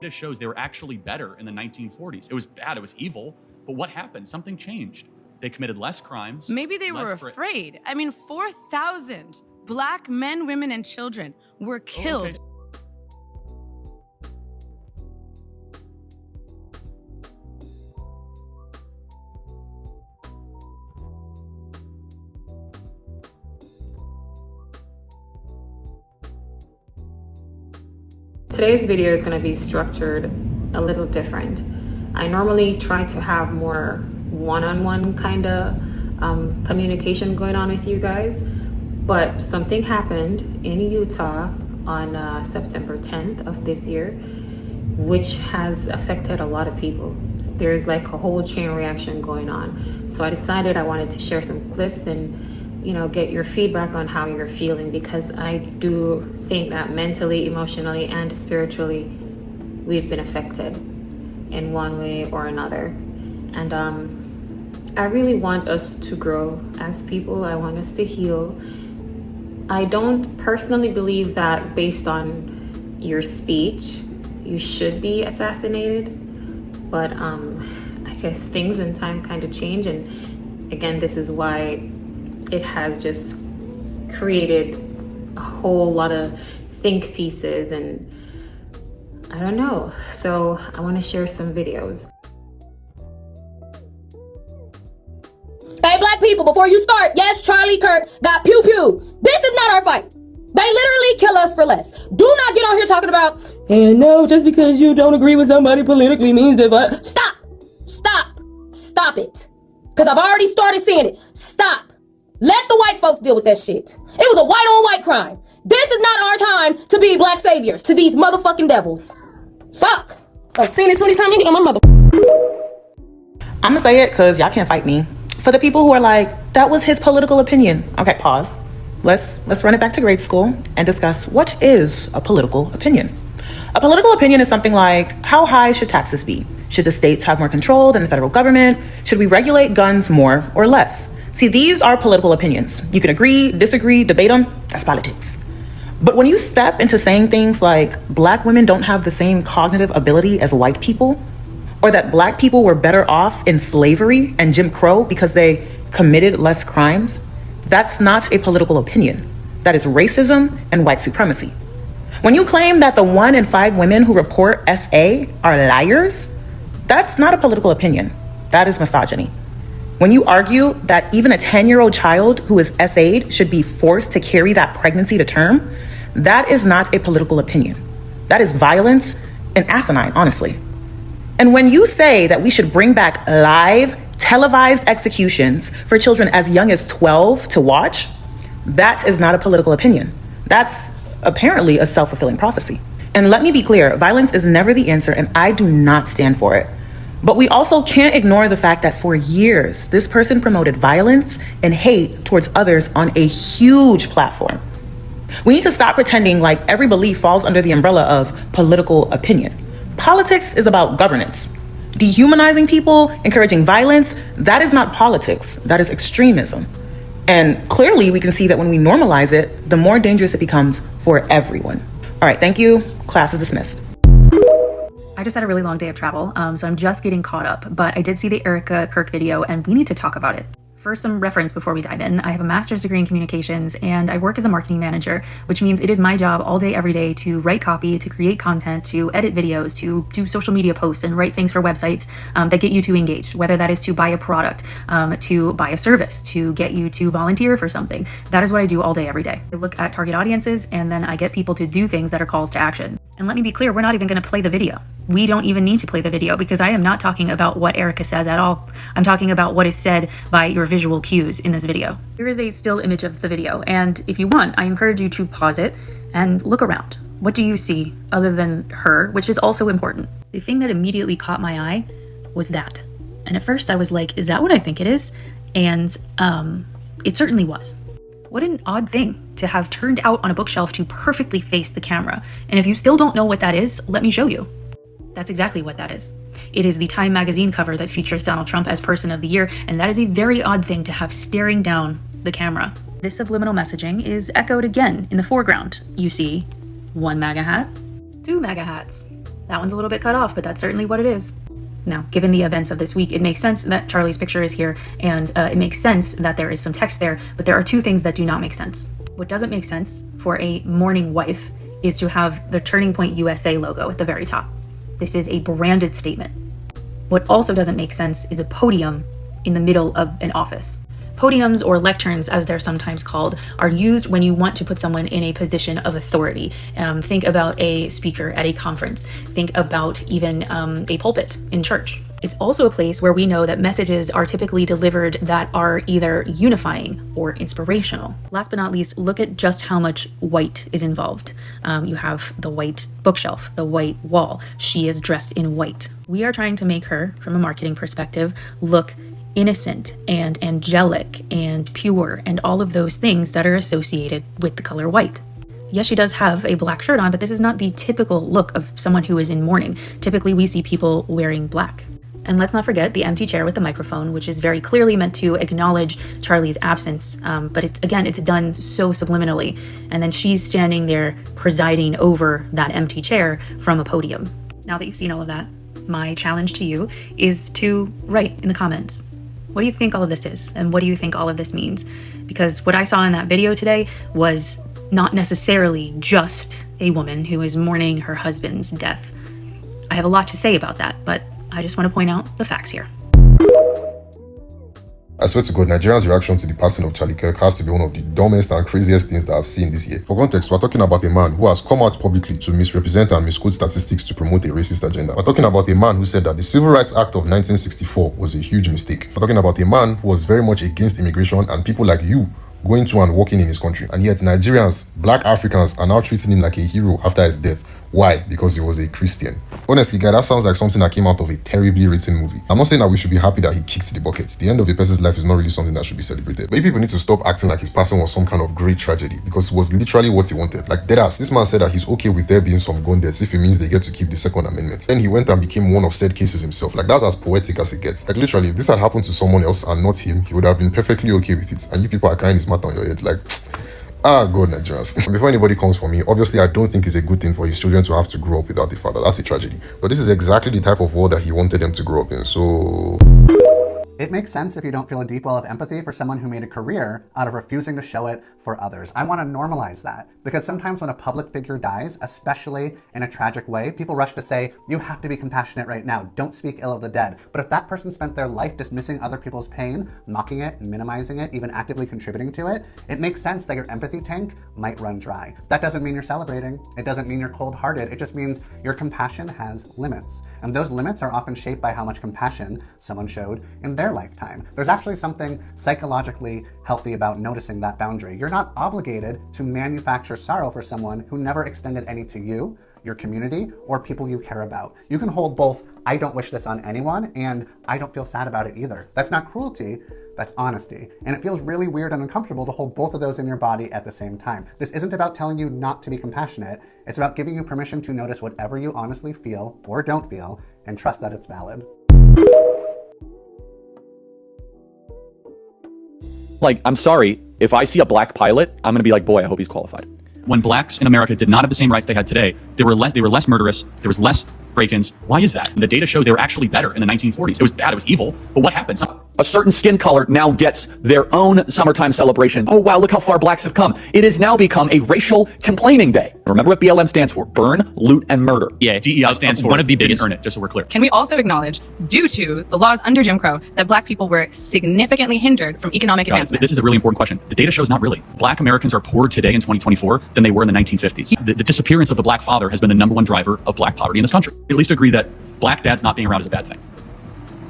Data shows they were actually better in the 1940s. It was bad, it was evil, but what happened? Something changed. They committed less crimes. Maybe they were afraid. I mean, 4,000 Black men, women, and children were killed. Okay. Today's video is going to be structured a little different. I normally try to have more one-on-one kind of communication going on with you guys, but something happened in Utah on September 10th of this year, which has affected a lot of people. There's like a whole chain reaction going on. So I decided I wanted to share some clips and get your feedback on how you're feeling, because I do think that mentally, emotionally, and spiritually, we've been affected in one way or another. And I really want us to grow as people. I want us to heal. I don't personally believe that based on your speech, you should be assassinated. But I guess things in time kind of change. And again, this is why it has just created a whole lot of think pieces, and I don't know. So I want to share some videos. Hey, Black people, before you start, yes, Charlie Kirk got pew pew. This is not our fight. They literally kill us for less. Do not get on here talking about, and no, just because you don't agree with somebody politically means that. Stop it. Because I've already started seeing it. Stop. Let the white folks deal with that shit. It was a white on white crime. This is not our time to be black saviors to these motherfucking devils. Fuck. I've seen it 20 times. I'm my mother. I'm gonna say it because y'all can't fight me. For the people who are like, that was his political opinion. Okay, pause. Let's run it back to grade school and discuss what is a political opinion. A political opinion is something like, how high should taxes be? Should the states have more control than the federal government? Should we regulate guns more or less? See, these are political opinions. You can agree, disagree, debate them. That's politics. But when you step into saying things like Black women don't have the same cognitive ability as white people, or that Black people were better off in slavery and Jim Crow because they committed less crimes, that's not a political opinion. That is racism and white supremacy. When you claim that the 1 in 5 women who report SA are liars, that's not a political opinion. That is misogyny. When you argue that even a 10-year-old child who is SA'd should be forced to carry that pregnancy to term, that is not a political opinion. That is violence and asinine, honestly. And when you say that we should bring back live, televised executions for children as young as 12 to watch, that is not a political opinion. That's apparently a self-fulfilling prophecy. And let me be clear, violence is never the answer, and I do not stand for it. But we also can't ignore the fact that for years, this person promoted violence and hate towards others on a huge platform. We need to stop pretending like every belief falls under the umbrella of political opinion. Politics is about governance. Dehumanizing people, encouraging violence, that is not politics, that is extremism. And clearly we can see that when we normalize it, the more dangerous it becomes for everyone. All right, thank you. Class is dismissed. I just had a really long day of travel, so I'm just getting caught up, but I did see the Erica Kirk video and we need to talk about it. For some reference before we dive in, I have a master's degree in communications and I work as a marketing manager, which means it is my job all day, every day to write copy, to create content, to edit videos, to do social media posts and write things for websites that get you to engage, whether that is to buy a product, to buy a service, to get you to volunteer for something. That is what I do all day, every day. I look at target audiences and then I get people to do things that are calls to action. And let me be clear, we're not even going to play the video. We don't even need to play the video because I am not talking about what Erica says at all. I'm talking about what is said by your visual cues in this video. Here is a still image of the video, and if you want, I encourage you to pause it and look around. What do you see other than her, which is also important? The thing that immediately caught my eye was that. And at first I was like, is that what I think it is? And it certainly was. What an odd thing to have turned out on a bookshelf to perfectly face the camera. And if you still don't know what that is, let me show you. That's exactly what that is. It is the Time magazine cover that features Donald Trump as Person of the Year, and that is a very odd thing to have staring down the camera. This subliminal messaging is echoed again in the foreground. You see 1 MAGA hat, 2 MAGA hats, That one's a little bit cut off, but that's certainly what it is. Now, given the events of this week, it makes sense that Charlie's picture is here, and it makes sense that there is some text there, but there are two things that do not make sense. What doesn't make sense for a mourning wife is to have the Turning Point USA logo at the very top. This is a branded statement. What also doesn't make sense is a podium in the middle of an office. Podiums, or lecterns as they're sometimes called, are used when you want to put someone in a position of authority. Think about a speaker at a conference. Think about even a pulpit in church. It's also a place where we know that messages are typically delivered that are either unifying or inspirational. Last but not least, look at just how much white is involved. You have the white bookshelf, the white wall. She is dressed in white. We are trying to make her, from a marketing perspective, look innocent and angelic and pure and all of those things that are associated with the color white. Yes, she does have a black shirt on, but this is not the typical look of someone who is in mourning. Typically, we see people wearing black. And let's not forget the empty chair with the microphone, which is very clearly meant to acknowledge Charlie's absence. But it's done so subliminally. And then she's standing there presiding over that empty chair from a podium. Now that you've seen all of that, my challenge to you is to write in the comments. What do you think all of this is? And what do you think all of this means? Because what I saw in that video today was not necessarily just a woman who is mourning her husband's death. I have a lot to say about that, but I just want to point out the facts here. I swear to God, Nigerians' reaction to the passing of Charlie Kirk has to be one of the dumbest and craziest things that I've seen this year. For context, we're talking about a man who has come out publicly to misrepresent and misquote statistics to promote a racist agenda. We're talking about a man who said that the Civil Rights Act of 1964 was a huge mistake. We're talking about a man who was very much against immigration and people like you going to and working in his country. And yet Nigerians, black Africans, are now treating him like a hero after his death. Why? Because he was a Christian. Honestly, guy, that sounds like something that came out of a terribly written movie. I'm not saying that we should be happy that he kicked the bucket. The end of a person's life is not really something that should be celebrated. But people need to stop acting like his passing was some kind of great tragedy, because it was literally what he wanted. Like deadass, this man said that he's okay with there being some gun deaths if it means they get to keep the Second Amendment. Then he went and became one of said cases himself. Like that's as poetic as it gets. Like literally, if this had happened to someone else and not him, he would have been perfectly okay with it. And you people are carrying his mat on your head. Like, God, Nigerians. Before anybody comes for me, obviously I don't think it's a good thing for his children to have to grow up without a father. That's a tragedy. But this is exactly the type of world that he wanted them to grow up in. So it makes sense if you don't feel a deep well of empathy for someone who made a career out of refusing to show it for others. I want to normalize that, because sometimes when a public figure dies, especially in a tragic way, people rush to say, you have to be compassionate right now, don't speak ill of the dead. But if that person spent their life dismissing other people's pain, mocking it, minimizing it, even actively contributing to it, it makes sense that your empathy tank might run dry. That doesn't mean you're celebrating. It doesn't mean you're cold-hearted. It just means your compassion has limits. And those limits are often shaped by how much compassion someone showed in their lifetime. There's actually something psychologically healthy about noticing that boundary. You're not obligated to manufacture sorrow for someone who never extended any to you, your community, or people you care about. You can hold both, I don't wish this on anyone, and I don't feel sad about it either. That's not cruelty, that's honesty. And it feels really weird and uncomfortable to hold both of those in your body at the same time. This isn't about telling you not to be compassionate. It's about giving you permission to notice whatever you honestly feel or don't feel and trust that it's valid. Like, I'm sorry, if I see a black pilot, I'm gonna be like, boy, I hope he's qualified. When blacks in America did not have the same rights they had today, they were less murderous, there was less break-ins. Why is that? And the data shows they were actually better in the 1940s. It was bad, it was evil, but what happened? A certain skin color now gets their own summertime celebration. Oh wow, look how far blacks have come. It has now become a racial complaining day. Remember what BLM stands for: burn, loot, and murder. Yeah, DEI stands for one of the biggest. Earn it, just so we're clear. Can we also acknowledge, due to the laws under Jim Crow, that black people were significantly hindered from economic advancement? This is a really important question. The data shows not really. Black Americans are poorer today in 2024 than they were in the 1950s. The disappearance of the black father has been the #1 driver of black poverty in this country. At least agree that black dads not being around is a bad thing.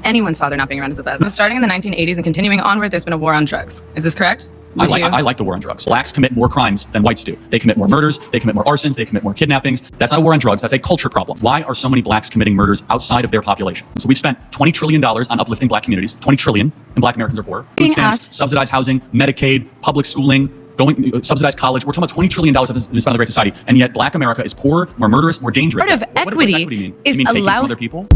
Anyone's father not being around is a bad thing. Starting in the 1980s and continuing onward, there's been a war on drugs. Is this correct? I like the war on drugs. Blacks commit more crimes than whites do. They commit more murders, they commit more arsons, they commit more kidnappings. That's not a war on drugs, that's a culture problem. Why are so many blacks committing murders outside of their population? So we've spent $20 trillion on uplifting black communities, $20 trillion, and black Americans are poor. Food stamps, subsidized housing, Medicaid, public schooling, subsidized college. We're talking about $20 trillion of this spent on the Great Society, and yet black America is poor, more murderous, more dangerous. Part of equity what does equity mean? is you mean taking from allowing other people?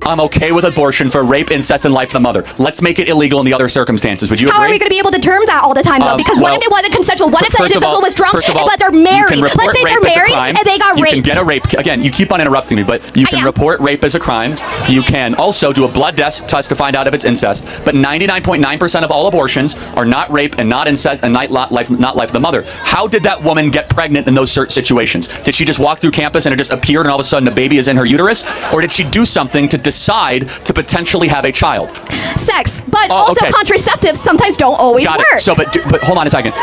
I'm okay with abortion for rape, incest, and life of the mother. Let's make it illegal in the other circumstances. Would you agree? How are we going to be able to term that all the time, though? Because what if it wasn't consensual? What if the individual was drunk, but they're married? Let's say they're married and they got raped. You can get a rape. Again, you keep on interrupting me, but you can report rape as a crime. You can also do a blood test to find out if it's incest. But 99.9% of all abortions are not rape and not incest and not life of the mother. How did that woman get pregnant in those certain situations? Did she just walk through campus and it just appeared and all of a sudden a baby is in her uterus? Or did she do something to decide to potentially have a child? Sex, but also contraceptives sometimes don't always work. It. So, but hold on a second.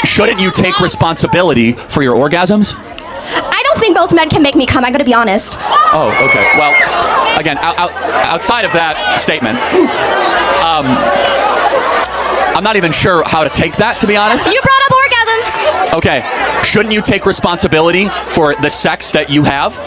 Shouldn't you take responsibility for your orgasms? I don't think most men can make me come. I'm going to be honest. Oh, okay. Well, again, outside of that statement, I'm not even sure how to take that, to be honest. You brought up orgasms. Okay. Shouldn't you take responsibility for the sex that you have?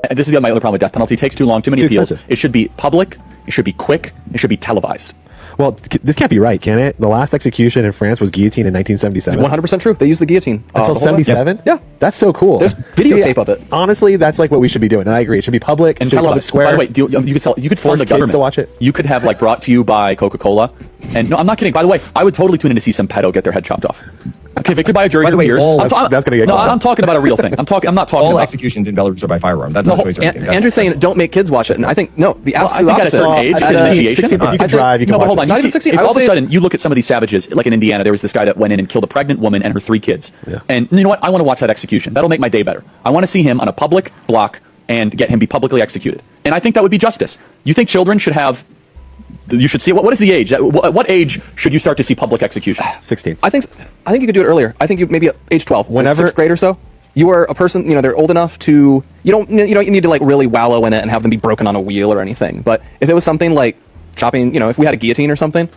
And this is my other problem with death penalty. It takes too long, too many appeals. It should be public, it should be quick, it should be televised. Well, this can't be right, can it? The last execution in France was guillotine in 1977. 100% true. They used the guillotine. Until 77? Yeah. That's so cool. There's videotape of it. Honestly, that's like what we should be doing. And I agree. It should be public. And should be public square. By the way, you could fund the government to watch it. You could have like brought to you by Coca-Cola. And no, I'm not kidding. By the way, I would totally tune in to see some pedo get their head chopped off. Convicted by a jury for years. That's going to get I'm talking about a real thing. I'm not talking all about executions in Belarus are by firearm. That's not a choice. Andrew's saying don't make kids watch it, and I think no, the absolute opposite. At a certain age, it's initiation. If you can drive, you can watch hold on. it. If all of a sudden you look at some of these savages, like in Indiana, there was this guy that went in and killed a pregnant woman and her 3 kids. Yeah. And you know what? I want to watch that execution. That'll make my day better. I want to see him on a public block and get him be publicly executed. And I think that would be justice. You think children should have? You should see what is the age? At what age should you start to see public executions? 16. I think you could do it earlier. I think you maybe at age 12, whenever 6th grade or so. You are a person, they're old enough to you need to like really wallow in it and have them be broken on a wheel or anything. But if it was something like chopping, if we had a guillotine or something,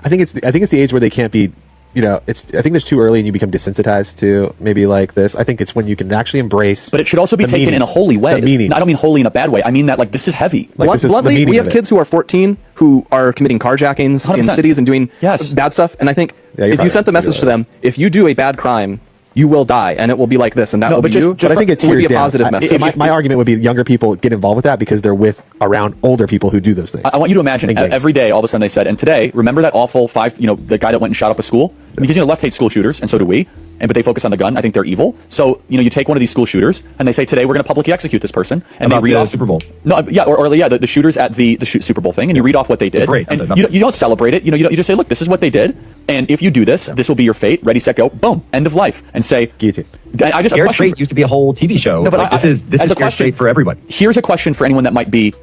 I think it's the age where they can't be. I think it's too early and you become desensitized to maybe like this. I think it's when you can actually embrace. But it should also be taken in a holy way. I don't mean holy in a bad way. I mean that like this is heavy. Bluntly, we have kids who are 14 who are committing carjackings 100%. In cities and doing bad stuff. And I think if you sent the message to them, if you do a bad crime, you will die, and it will be like this, and that will be you. But I think it would be a positive message. My argument would be younger people get involved with that because they're around older people who do those things. I want you to imagine every day, all of a sudden they said, and today, remember that awful the guy that went and shot up a school? Because left hates school shooters, and so do we. But they focus on the gun. I think they're evil. So you take one of these school shooters, and they say today we're going to publicly execute this person, and they read off Super Bowl. No, yeah, the shooters at the Super Bowl thing, and you read off what they did. Great. And you don't celebrate it. You just say, look, this is what they did, and if you do this, this will be your fate. Ready, set, go. Boom. End of life. And say guillotine. Scared Straight used to be a whole TV show. No, but this is Scared Straight for everybody. Here's a question for anyone that might be,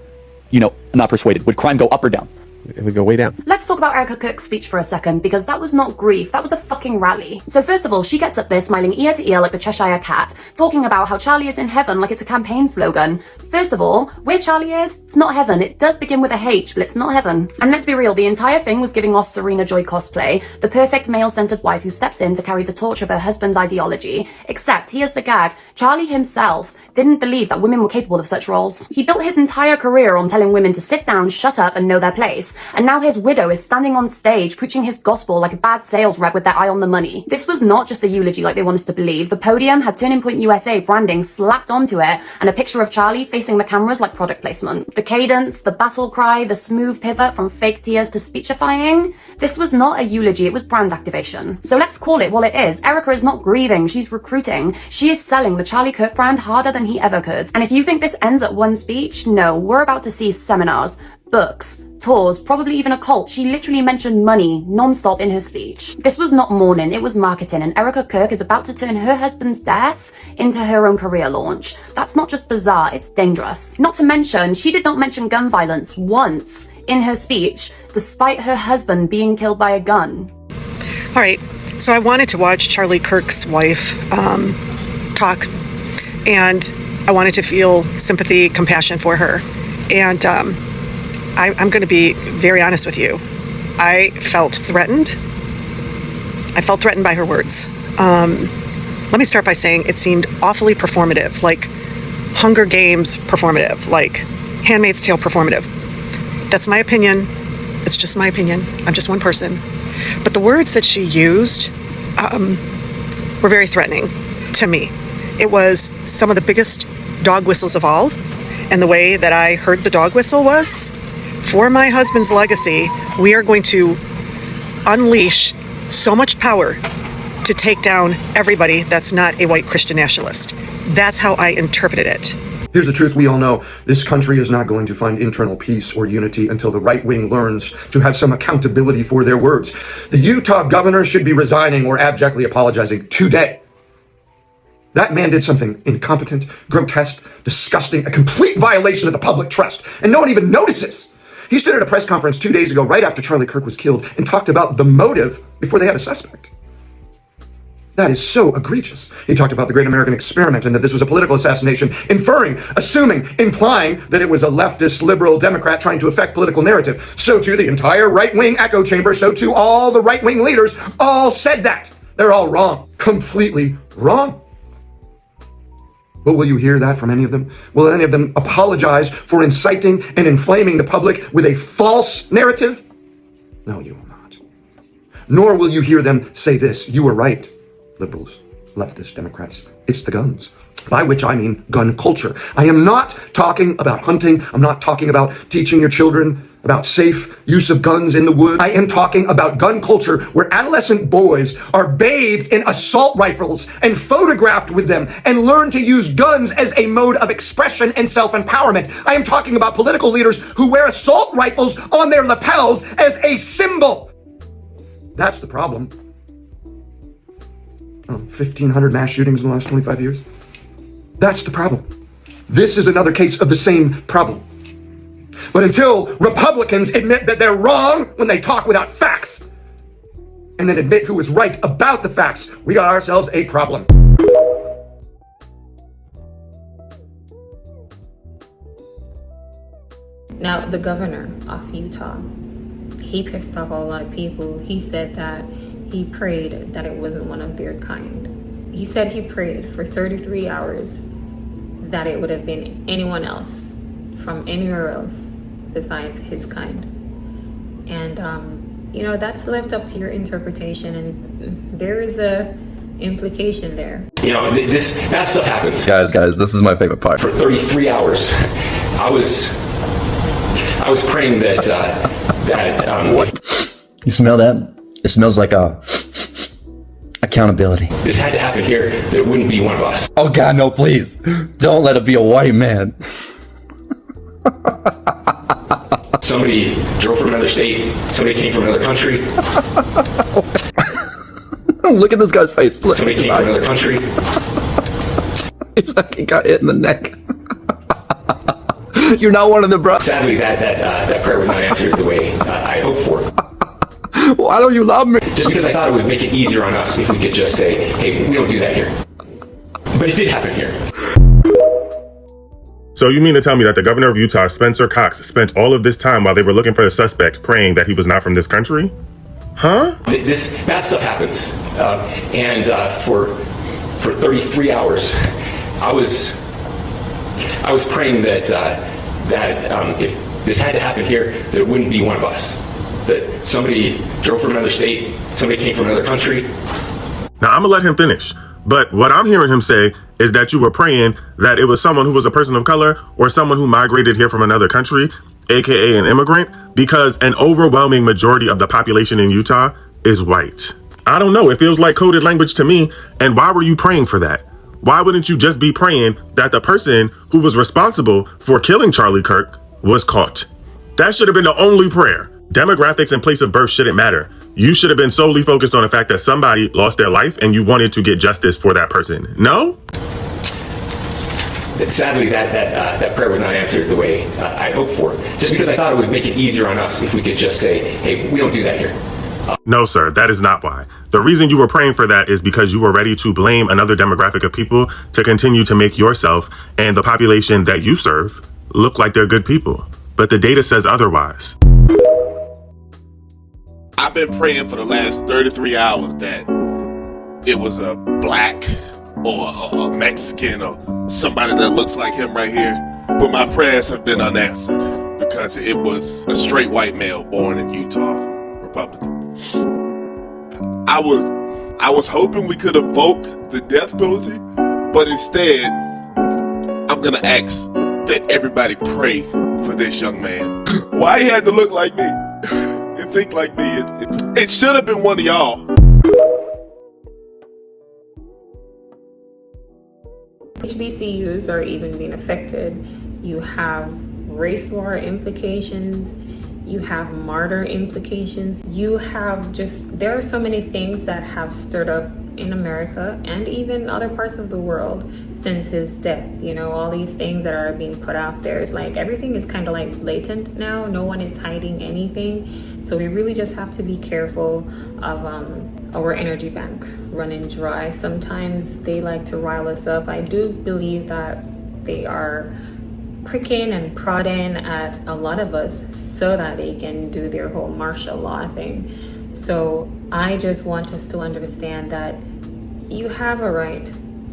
not persuaded. Would crime go up or down? It would go way down. Let's talk about Erica Kirk's speech for a second, because that was not grief, that was a fucking rally. So first of all, she gets up there smiling ear to ear like the Cheshire Cat, talking about how Charlie is in heaven like it's a campaign slogan. First of all, where Charlie is, it's not heaven. It does begin with a H, but it's not heaven. And let's be real, the entire thing was giving off Serena Joy cosplay, the perfect male-centered wife who steps in to carry the torch of her husband's ideology. Except, here's the gag, Charlie himself didn't believe that women were capable of such roles. He built his entire career on telling women to sit down, shut up, and know their place. And now his widow is standing on stage preaching his gospel like a bad sales rep with their eye on the money. This was not just a eulogy like they want us to believe. The podium had Turning Point USA branding slapped onto it and a picture of Charlie facing the cameras like product placement. The cadence, the battle cry, the smooth pivot from fake tears to speechifying. This was not a eulogy, it was brand activation. So let's call it what it is. Erica is not grieving, she's recruiting. She is selling the Charlie Kirk brand harder than he ever could. And if you think this ends at one speech, no, we're about to see seminars, books, tours, probably even a cult. She literally mentioned money non-stop in her speech. This was not mourning, it was marketing, and Erica Kirk is about to turn her husband's death into her own career launch. That's not just bizarre, it's dangerous. Not to mention, she did not mention gun violence once in her speech, despite her husband being killed by a gun. All right, so I wanted to watch Charlie Kirk's wife talk, and I wanted to feel sympathy, compassion for her. And I'm going to be very honest with you. I felt threatened. I felt threatened by her words. Let me start by saying it seemed awfully performative, like Hunger Games performative, like Handmaid's Tale performative. That's my opinion. It's just my opinion. I'm just one person. But the words that she used were very threatening to me. It was some of the biggest dog whistles of all, And the way that I heard the dog whistle was, for my husband's legacy, we are going to unleash so much power to take down everybody that's not a white Christian nationalist. That's how I interpreted it. Here's the truth we all know. This country is not going to find internal peace or unity until the right wing learns to have some accountability for their words. The Utah governor should be resigning or abjectly apologizing today. That man did something incompetent, grotesque, disgusting, a complete violation of the public trust, and no one even notices. He stood at a press conference 2 days ago, right after Charlie Kirk was killed, and talked about the motive before they had a suspect. That is so egregious. He talked about the great American experiment and that this was a political assassination, inferring, assuming, implying that it was a leftist, liberal Democrat trying to affect political narrative. So too the entire right-wing echo chamber, so too all the right-wing leaders all said that. They're all wrong. Completely wrong. But will you hear that from any of them? Will any of them apologize for inciting and inflaming the public with a false narrative? No, you will not. Nor will you hear them say this: you were right, liberals, leftists, Democrats. It's the guns. By which I mean gun culture. I am not talking about hunting. I'm not talking about teaching your children about safe use of guns in the woods. I am talking about gun culture where adolescent boys are bathed in assault rifles and photographed with them and learn to use guns as a mode of expression and self-empowerment. I am talking about political leaders who wear assault rifles on their lapels as a symbol. That's the problem. 1,500 mass shootings in the last 25 years. That's the problem. This is another case of the same problem. But until Republicans admit that they're wrong when they talk without facts, and then admit who is right about the facts, we got ourselves a problem. Now, the governor of Utah, he pissed off a lot of people. He said that he prayed that it wasn't one of their kind. He said he prayed for 33 hours that it would have been anyone else from anywhere else besides his kind. And, that's left up to your interpretation, and there is a implication there. That stuff happens. Guys, this is my favorite part. For 33 hours, I was praying that What? You smell that? It smells like accountability. this had to happen here, that it wouldn't be one of us. Oh God, no, please. Don't let it be a white man. Somebody drove from another state. Somebody came from another country. Look at this guy's face. Look. Somebody came from another country. It's like he got hit in the neck. You're not one of the brothers. Sadly, that prayer was not answered the way I hoped for. Why don't you love me? Just because I thought it would make it easier on us if we could just say, hey, we don't do that here. But it did happen here. So you mean to tell me that the governor of Utah, Spencer Cox, spent all of this time while they were looking for the suspect praying that he was not from this country? Huh? Bad stuff happens. And for 33 hours, I was praying that if this had to happen here, that it wouldn't be one of us. That somebody drove from another state, somebody came from another country. Now I'm gonna let him finish. But what I'm hearing him say is that you were praying that it was someone who was a person of color or someone who migrated here from another country, aka an immigrant, because an overwhelming majority of the population in Utah is white. I don't know, it feels like coded language to me. And why were you praying for that? Why wouldn't you just be praying that the person who was responsible for killing Charlie Kirk was caught? That should have been the only prayer. Demographics and place of birth shouldn't matter. You should have been solely focused on the fact that somebody lost their life and you wanted to get justice for that person. No? Sadly, that prayer was not answered the way I hoped for. Just because I thought it would make it easier on us if we could just say, hey, we don't do that here. No, sir, that is not why. The reason you were praying for that is because you were ready to blame another demographic of people to continue to make yourself and the population that you serve look like they're good people. But the data says otherwise. I've been praying for the last 33 hours that it was a black or a Mexican or somebody that looks like him right here. But my prayers have been unanswered because it was a straight white male born in Utah, Republican. I was hoping we could evoke the death penalty, but instead, I'm gonna ask that everybody pray for this young man. Why he had to look like me and think like me? It should have been one of y'all. HBCUs are even being affected. You have race war implications. You have martyr implications. You have there are so many things that have stirred up in America and even other parts of the world since his death. You know, all these things that are being put out there. It's like everything is kind of like blatant now. No one is hiding anything. So we really just have to be careful of our energy bank running dry. Sometimes they like to rile us up. I do believe that they are pricking and prodding at a lot of us so that they can do their whole martial law thing. So I just want us to understand that you have a right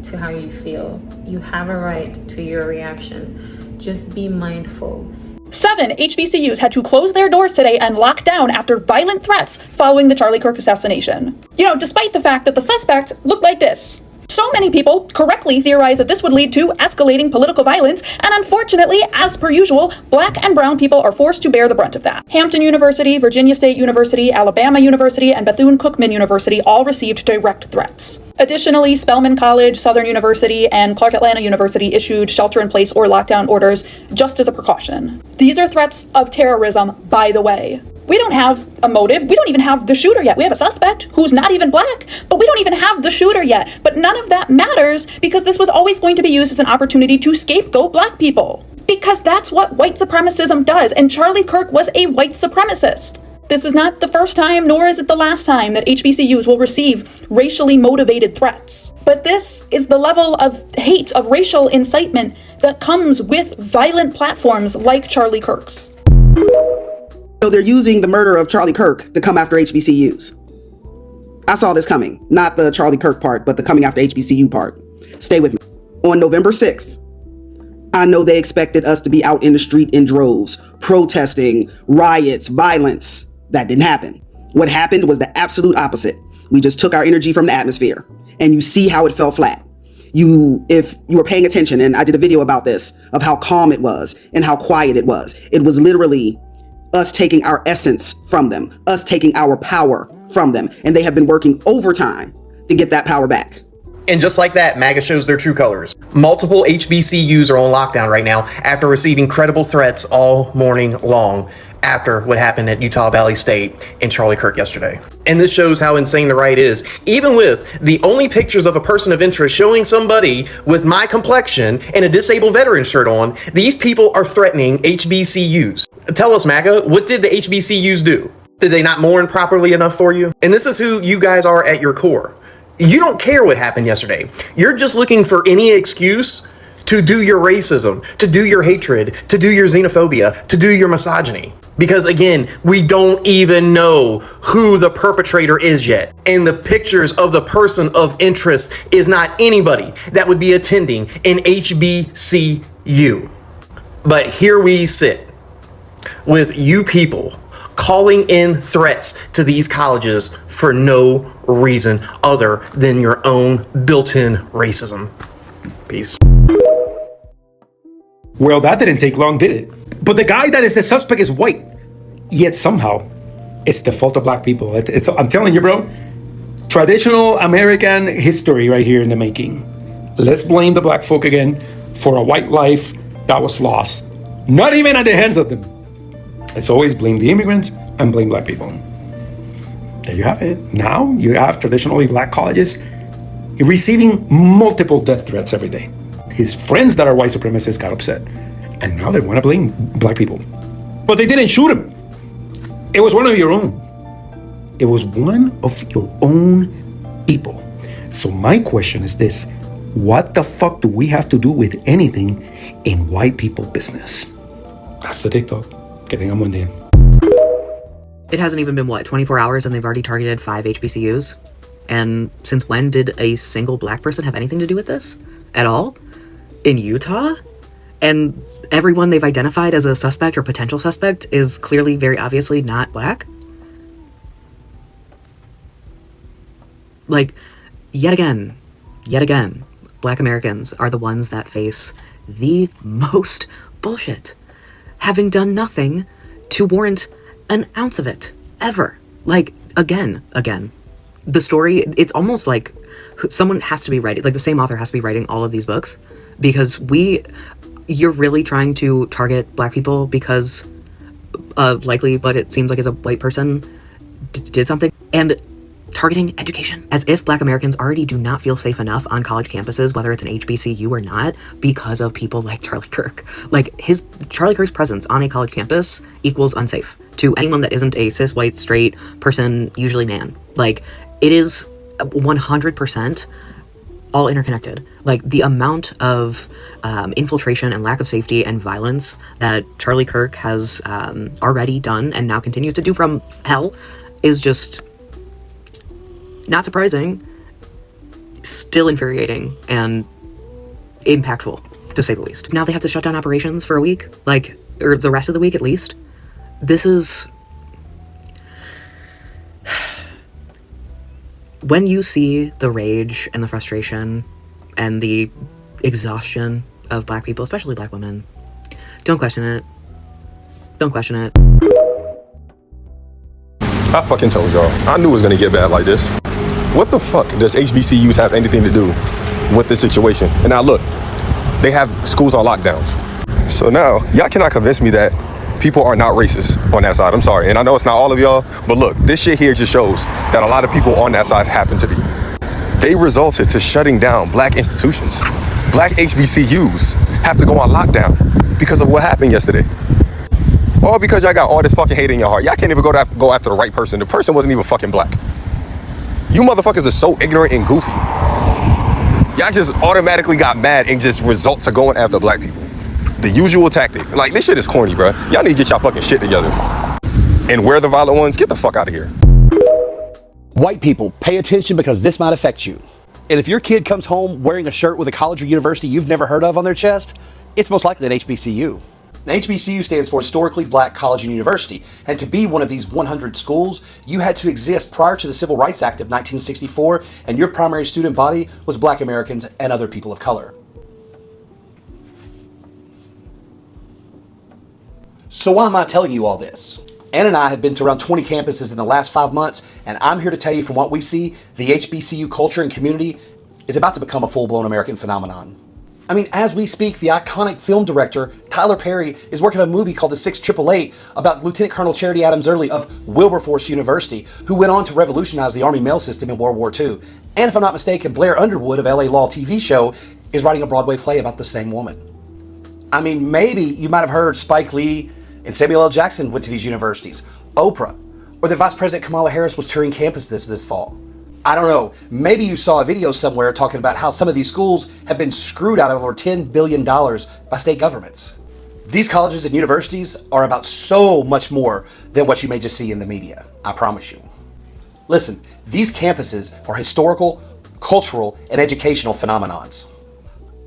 to how you feel. You have a right to your reaction. Just be mindful. 7 HBCUs had to close their doors today and lock down after violent threats following the Charlie Kirk assassination. You know, despite the fact that the suspect looked like this. So many people correctly theorize that this would lead to escalating political violence, and unfortunately, as per usual, Black and brown people are forced to bear the brunt of that. Hampton University, Virginia State University, Alabama University, and Bethune-Cookman University all received direct threats. Additionally, Spelman College, Southern University, and Clark Atlanta University issued shelter-in-place or lockdown orders just as a precaution. These are threats of terrorism, by the way. We don't have a motive. We don't even have the shooter yet. We have a suspect who's not even Black, but we don't even have the shooter yet. But none of that matters because this was always going to be used as an opportunity to scapegoat Black people. Because that's what white supremacism does, and Charlie Kirk was a white supremacist. This is not the first time, nor is it the last time that HBCUs will receive racially motivated threats. But this is the level of hate, of racial incitement that comes with violent platforms like Charlie Kirk's. So they're using the murder of Charlie Kirk to come after HBCUs. I saw this coming. Not the Charlie Kirk part, but the coming after HBCU part. Stay with me. On November 6th, I know they expected us to be out in the street in droves, protesting, riots, violence. That didn't happen. What happened was the absolute opposite. We just took our energy from the atmosphere, and you see how it fell flat. If you were paying attention, and I did a video about this, of how calm it was and how quiet it was. It was literally us taking our essence from them, us taking our power from them. And they have been working overtime to get that power back. And just like that, MAGA shows their true colors. Multiple HBCUs are on lockdown right now after receiving credible threats all morning long after what happened at Utah Valley State and Charlie Kirk yesterday. And this shows how insane the right is. Even with the only pictures of a person of interest showing somebody with my complexion and a disabled veteran shirt on, these people are threatening HBCUs. Tell us, MAGA, what did the HBCUs do? Did they not mourn properly enough for you? And this is who you guys are at your core. You don't care what happened yesterday. You're just looking for any excuse to do your racism, to do your hatred, to do your xenophobia, to do your misogyny. Because again, we don't even know who the perpetrator is yet. And the pictures of the person of interest is not anybody that would be attending an HBCU. But here we sit with you people calling in threats to these colleges for no reason other than your own built-in racism. Peace. Well, that didn't take long, did it? But the guy that is the suspect is white. Yet somehow, it's the fault of Black people. I'm telling you, bro, traditional American history right here in the making. Let's blame the Black folk again for a white life that was lost. Not even at the hands of them. Let's always blame the immigrants and blame Black people. There you have it. Now you have traditionally Black colleges receiving multiple death threats every day. His friends that are white supremacists got upset. And now they want to blame Black people. But they didn't shoot him. It was one of your own. It was one of your own people. So my question is this. What the fuck do we have to do with anything in white people business? That's the TikTok. Que tengan buen día. It hasn't even been, 24 hours and they've already targeted 5 HBCUs? And since when did a single Black person have anything to do with this? At all? In Utah? And everyone they've identified as a suspect or potential suspect is clearly, very obviously not Black? Like, yet again, Black Americans are the ones that face the most bullshit, having done nothing to warrant an ounce of it, ever. Like, again. The story, it's almost like someone has to be writing, like the same author has to be writing all of these books, because you're really trying to target black people because likely, but it seems like as a white person did something, and targeting education, as if black Americans already do not feel safe enough on college campuses, whether it's an HBCU or not, because of people like Charlie Kirk. Like, Charlie Kirk's presence on a college campus equals unsafe to anyone that isn't a cis, white, straight person, usually man. Like, it is 100% all interconnected. Like, the amount of infiltration and lack of safety and violence that Charlie Kirk has already done and now continues to do from hell is just not surprising, still infuriating, and impactful, to say the least. Now they have to shut down operations for a week, like, or the rest of the week at least. This is... When you see the rage and the frustration and the exhaustion of black people, especially black women, don't question it. Don't question it. I fucking told y'all. I knew it was gonna get bad like this. What the fuck does HBCUs have anything to do with this situation? And now look, they have schools on lockdowns. So now, y'all cannot convince me that people are not racist on that side. I'm sorry. And I know it's not all of y'all, but look, this shit here just shows that a lot of people on that side happen to be. They resulted to shutting down black institutions. Black HBCUs have to go on lockdown because of what happened yesterday. All because y'all got all this fucking hate in your heart. Y'all can't even go after the right person. The person wasn't even fucking black. You motherfuckers are so ignorant and goofy. Y'all just automatically got mad and just result to going after black people. The usual tactic. Like, this shit is corny, bro. Y'all need to get y'all fucking shit together. And where the violent ones, get the fuck out of here. White people, pay attention, because this might affect you. And if your kid comes home wearing a shirt with a college or university you've never heard of on their chest, it's most likely an HBCU. The HBCU stands for Historically Black College and University, and to be one of these 100 schools, you had to exist prior to the Civil Rights Act of 1964, and your primary student body was black Americans and other people of color. So why am I telling you all this? Ann and I have been to around 20 campuses in the last 5 months, and I'm here to tell you, from what we see, the HBCU culture and community is about to become a full-blown American phenomenon. I mean, as we speak, the iconic film director Tyler Perry is working on a movie called The 6888 about Lieutenant Colonel Charity Adams Early of Wilberforce University, who went on to revolutionize the Army mail system in World War II. And if I'm not mistaken, Blair Underwood of LA Law TV show is writing a Broadway play about the same woman. I mean, maybe you might have heard Spike Lee and Samuel L. Jackson went to these universities, Oprah, or that Vice President Kamala Harris was touring campus this fall. I don't know, maybe you saw a video somewhere talking about how some of these schools have been screwed out of over $10 billion by state governments. These colleges and universities are about so much more than what you may just see in the media, I promise you. Listen, these campuses are historical, cultural, and educational phenomenons.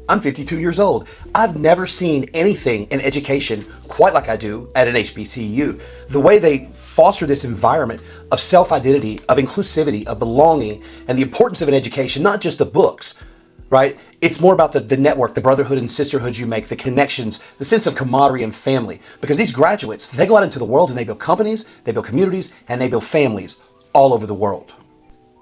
I'm 52 years old. I've never seen anything in education quite like I do at an HBCU. The way they foster this environment of self-identity, of inclusivity, of belonging, and the importance of an education, not just the books, right? It's more about the network, the brotherhood and sisterhood you make, the connections, the sense of camaraderie and family. Because these graduates, they go out into the world and they build companies, they build communities, and they build families all over the world.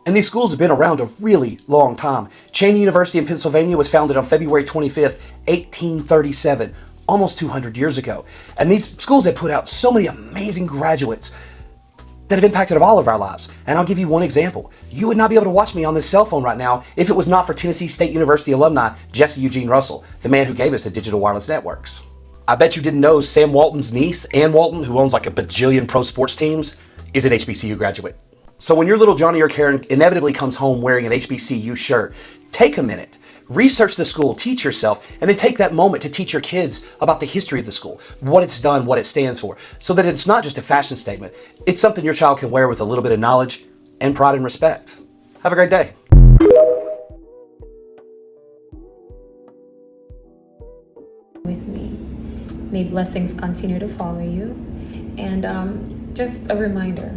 And these schools have been around a really long time. Cheney University in Pennsylvania was founded on February 25th, 1837, almost 200 years ago. And these schools have put out so many amazing graduates that have impacted all of our lives. And I'll give you one example. You would not be able to watch me on this cell phone right now if it was not for Tennessee State University alumni Jesse Eugene Russell, the man who gave us the digital wireless networks. I bet you didn't know Sam Walton's niece, Ann Walton, who owns like a bajillion pro sports teams, is an HBCU graduate. So when your little Johnny or Karen inevitably comes home wearing an HBCU shirt, take a minute, research the school, teach yourself, and then take that moment to teach your kids about the history of the school, what it's done, what it stands for, so that it's not just a fashion statement. It's something your child can wear with a little bit of knowledge and pride and respect. Have a great day. With me. May blessings continue to follow you. And just a reminder,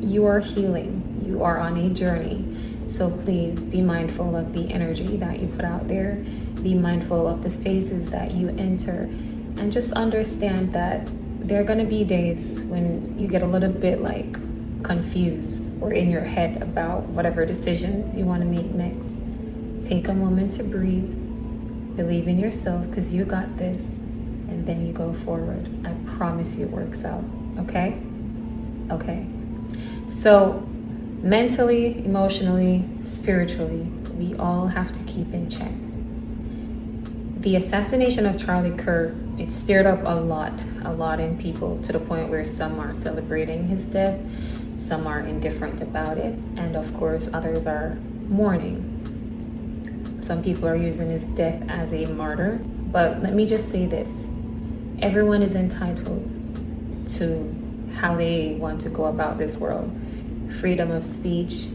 you are healing. You are on a journey. So please be mindful of the energy that you put out there. Be mindful of the spaces that you enter. And just understand that there are going to be days when you get a little bit like confused or in your head about whatever decisions you want to make next. Take a moment to breathe, believe in yourself because you got this, and then you go forward. I promise you it works out. Okay? Okay. So mentally, emotionally, spiritually, we all have to keep in check. The assassination of Charlie Kirk, it stirred up a lot in people, to the point where some are celebrating his death, some are indifferent about it, and of course others are mourning. Some people are using his death as a martyr, but let me just say this. Everyone is entitled to how they want to go about this world. Freedom of speech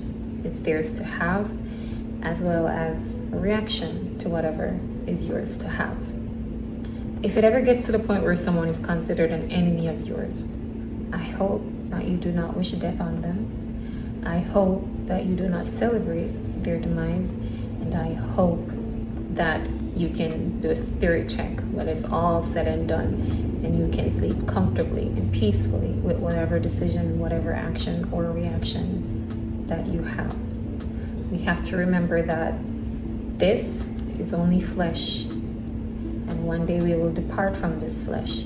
is theirs to have, as well as a reaction to whatever is yours to have. If it ever gets to the point where someone is considered an enemy of yours, I hope that you do not wish death on them. I hope that you do not celebrate their demise, and I hope that you can do a spirit check when it's all said and done, and you can sleep comfortably and peacefully with whatever decision, whatever action or reaction that you have. We have to remember that this is only flesh, and one day we will depart from this flesh.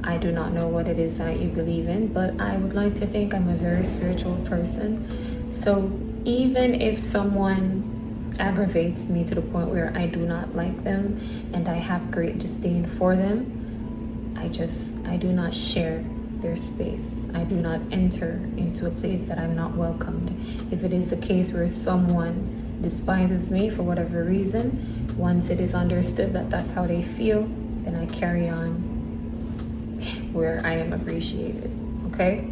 I do not know what it is that you believe in, but I would like to think I'm a very spiritual person. So even if someone aggravates me to the point where I do not like them and I have great disdain for them, I do not share their space. I do not enter into a place that I'm not welcomed. If it is the case where someone despises me for whatever reason, once it is understood that that's how they feel, then I carry on where I am appreciated. Okay?